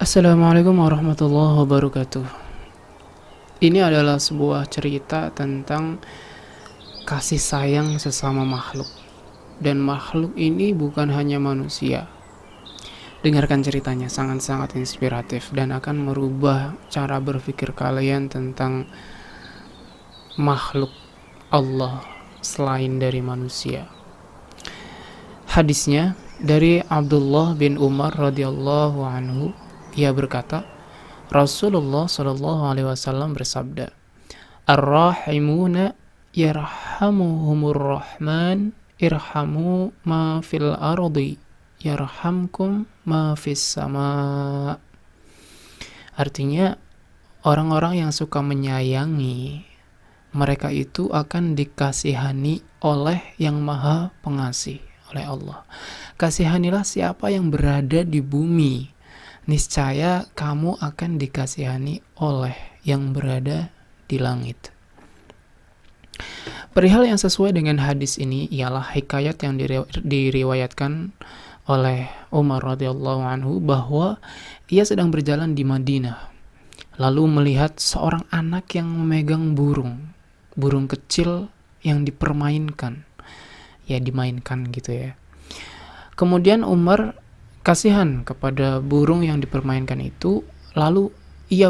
Assalamualaikum warahmatullahi wabarakatuh. Ini adalah sebuah cerita tentang kasih sayang sesama makhluk. Dan makhluk ini bukan hanya manusia. Dengarkan ceritanya, sangat-sangat inspiratif dan akan merubah cara berpikir kalian tentang makhluk Allah selain dari manusia. Hadisnya dari Abdullah bin Umar radhiyallahu anhu, ia berkata, Rasulullah Shallallahu alaihi wasallam bersabda, Ar-rahimuna yarhamuhumur rahman irhamu ma fil ardi yarhamkum ma fis sama. Artinya, orang-orang yang suka menyayangi, mereka itu akan dikasihani oleh Yang Maha Pengasih, oleh Allah. Kasihanilah siapa yang berada di bumi, niscaya kamu akan dikasihani oleh yang berada di langit. Perihal yang sesuai dengan hadis ini ialah hikayat yang diriwayatkan oleh Umar radhiyallahu anhu bahwa ia sedang berjalan di Madinah, lalu melihat seorang anak yang memegang burung kecil yang dipermainkan, dimainkan gitu ya. Kemudian Umar kasihan kepada burung yang dipermainkan itu, lalu ia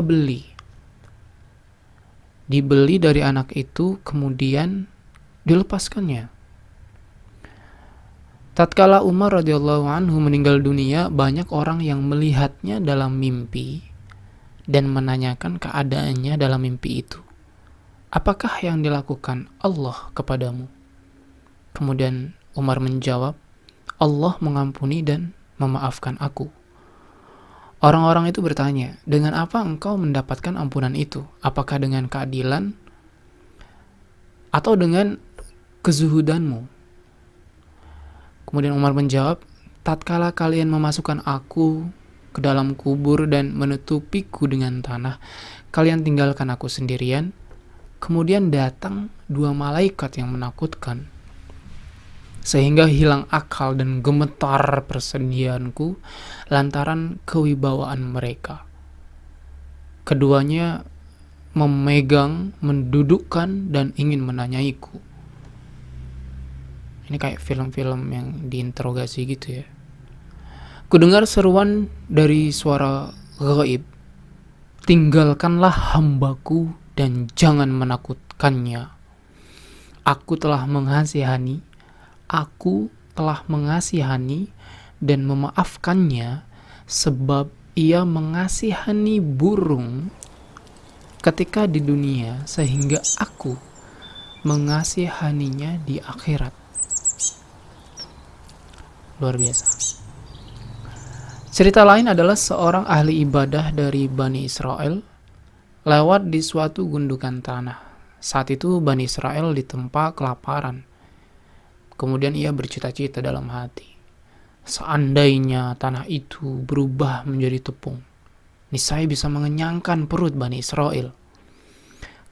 dibeli dari anak itu, kemudian dilepaskannya. Tatkala Umar radhiyallahu anhu meninggal dunia, banyak orang yang melihatnya dalam mimpi dan menanyakan keadaannya dalam mimpi itu. Apakah yang dilakukan Allah kepadamu? Kemudian Umar menjawab, Allah mengampuni dan memaafkan aku. Orang-orang itu bertanya, dengan apa engkau mendapatkan ampunan itu? Apakah dengan keadilan atau dengan kezuhudanmu? Kemudian Umar menjawab, tatkala kalian memasukkan aku ke dalam kubur dan menutupiku dengan tanah, kalian tinggalkan aku sendirian. Kemudian datang dua malaikat yang menakutkan, sehingga hilang akal dan gemetar persediaanku lantaran kewibawaan mereka. Keduanya memegang, mendudukkan, dan ingin menanyaiku. Ini kayak film-film yang diinterogasi gitu ya. Kudengar seruan dari suara gaib, tinggalkanlah hambaku dan jangan menakutkannya. Aku telah mengasihani dan memaafkannya sebab ia mengasihani burung ketika di dunia, sehingga aku mengasihaninya di akhirat. Luar biasa. Cerita lain adalah seorang ahli ibadah dari Bani Israel lewat di suatu gundukan tanah. Saat itu Bani Israel ditempa kelaparan. Kemudian ia bercita-cita dalam hati, seandainya tanah itu berubah menjadi tepung, niscaya bisa mengenyangkan perut Bani Israel.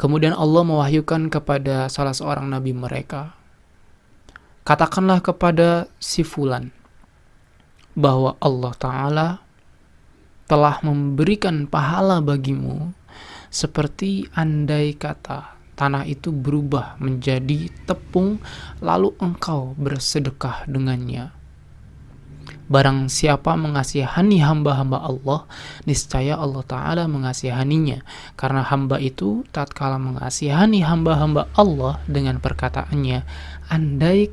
Kemudian Allah mewahyukan kepada salah seorang nabi mereka, katakanlah kepada si fulan bahwa Allah Ta'ala telah memberikan pahala bagimu seperti andai kata tanah itu berubah menjadi tepung lalu engkau bersedekah dengannya. Barang siapa mengasihani hamba-hamba Allah, niscaya Allah Ta'ala mengasihaninya. Karena hamba itu tatkala mengasihani hamba-hamba Allah dengan perkataannya, andai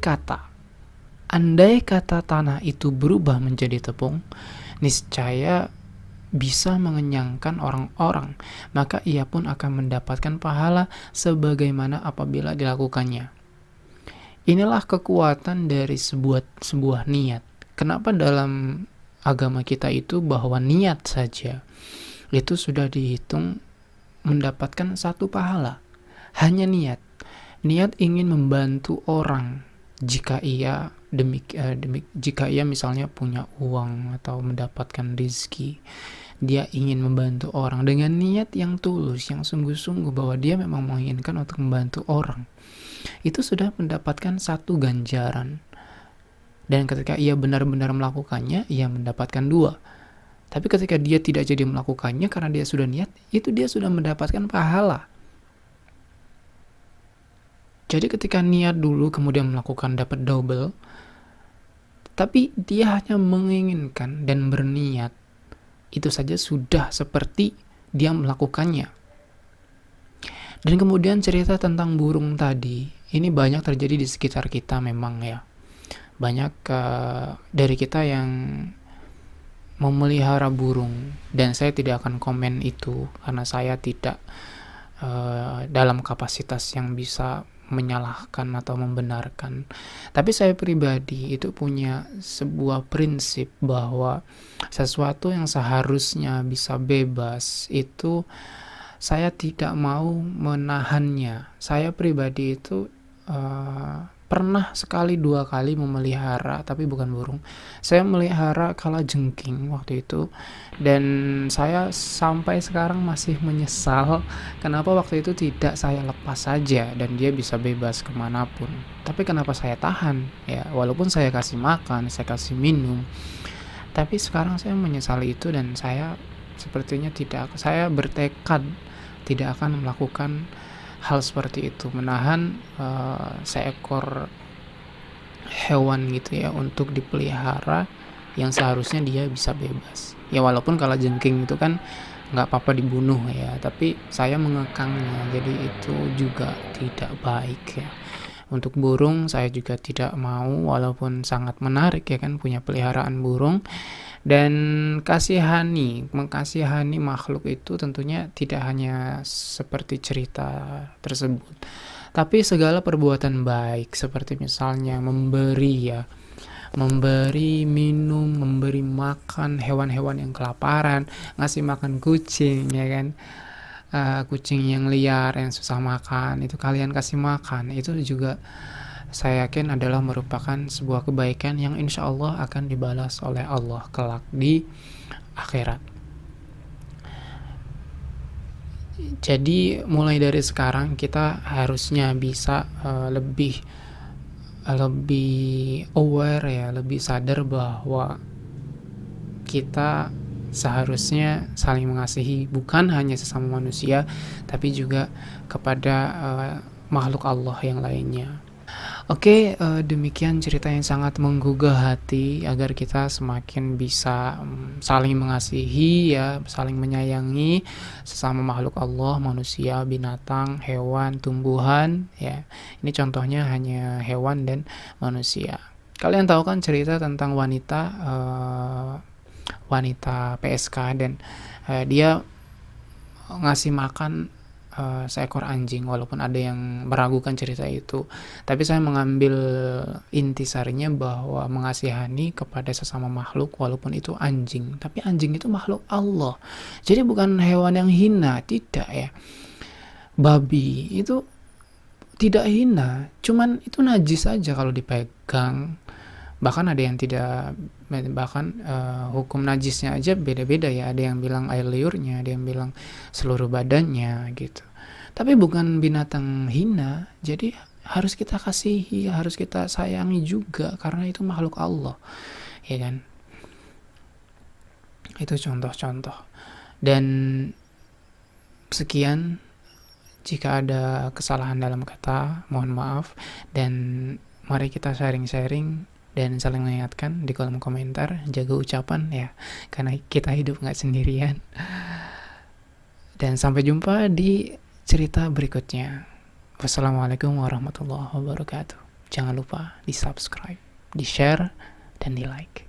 kata tanah itu berubah menjadi tepung, niscaya bisa mengenyangkan orang-orang, maka ia pun akan mendapatkan pahala sebagaimana apabila dilakukannya. Inilah kekuatan dari sebuah niat. Kenapa dalam agama kita itu bahwa niat saja itu sudah dihitung mendapatkan satu pahala. Hanya niat ingin membantu orang. Jika ia jika ia misalnya punya uang atau mendapatkan rezeki, dia ingin membantu orang dengan niat yang tulus, yang sungguh-sungguh bahwa dia memang menginginkan untuk membantu orang, itu sudah mendapatkan satu ganjaran. Dan ketika ia benar-benar melakukannya, ia mendapatkan dua. Tapi ketika dia tidak jadi melakukannya karena dia sudah niat, itu dia sudah mendapatkan pahala. Jadi ketika niat dulu kemudian melakukan dapat double, tapi dia hanya menginginkan dan berniat, itu saja sudah seperti dia melakukannya. Dan kemudian cerita tentang burung tadi, ini banyak terjadi di sekitar kita memang ya. Banyak dari kita yang memelihara burung, dan saya tidak akan komen itu karena saya tidak dalam kapasitas yang bisa menyalahkan atau membenarkan. Tapi saya pribadi itu punya sebuah prinsip bahwa sesuatu yang seharusnya bisa bebas itu saya tidak mau menahannya. Saya pribadi itu pernah sekali 2 kali memelihara, tapi bukan burung. Saya melihara kalajengking waktu itu, dan saya sampai sekarang masih menyesal kenapa waktu itu tidak saya lepas saja dan dia bisa bebas kemanapun. Tapi kenapa saya tahan? Ya, walaupun saya kasih makan, saya kasih minum, tapi sekarang saya menyesali itu, dan saya sepertinya saya bertekad tidak akan melakukan hal seperti itu, menahan seekor hewan gitu ya untuk dipelihara yang seharusnya dia bisa bebas. Ya walaupun kalau jengking itu kan nggak apa-apa dibunuh ya, tapi saya mengekangnya, jadi itu juga tidak baik ya. Untuk burung saya juga tidak mau, walaupun sangat menarik ya kan punya peliharaan burung. Dan mengkasihani makhluk itu tentunya tidak hanya seperti cerita tersebut, tapi segala perbuatan baik, seperti misalnya memberi minum, memberi makan hewan-hewan yang kelaparan, ngasih makan kucing ya kan, kucing yang liar yang susah makan, itu kalian kasih makan, itu juga saya yakin adalah merupakan sebuah kebaikan yang insya Allah akan dibalas oleh Allah kelak di akhirat. Jadi mulai dari sekarang kita harusnya bisa lebih aware ya, lebih sadar bahwa kita seharusnya saling mengasihi, bukan hanya sesama manusia, tapi juga kepada makhluk Allah yang lainnya. Oke, demikian cerita yang sangat menggugah hati agar kita semakin bisa saling mengasihi ya, saling menyayangi sesama makhluk Allah, manusia, binatang, hewan, tumbuhan ya. Ini contohnya hanya hewan dan manusia. Kalian tahu kan cerita tentang wanita PSK, dan dia ngasih makan seekor anjing, walaupun ada yang meragukan cerita itu, tapi saya mengambil intisarinya bahwa mengasihani kepada sesama makhluk walaupun itu anjing, tapi anjing itu makhluk Allah, jadi bukan hewan yang hina, tidak ya. Babi itu tidak hina, cuman itu najis saja kalau dipegang. Bahkan ada yang tidak, bahkan hukum najisnya aja beda-beda ya, ada yang bilang air liurnya, ada yang bilang seluruh badannya gitu. Tapi bukan binatang hina, jadi harus kita kasihi, harus kita sayangi juga karena itu makhluk Allah ya kan. Itu contoh-contoh. Dan sekian, jika ada kesalahan dalam kata mohon maaf, dan mari kita sharing-sharing dan saling mengingatkan di kolom komentar, jaga ucapan ya, karena kita hidup gak sendirian. Dan sampai jumpa di cerita berikutnya. Wassalamualaikum warahmatullahi wabarakatuh. Jangan lupa di subscribe, di share, dan di like.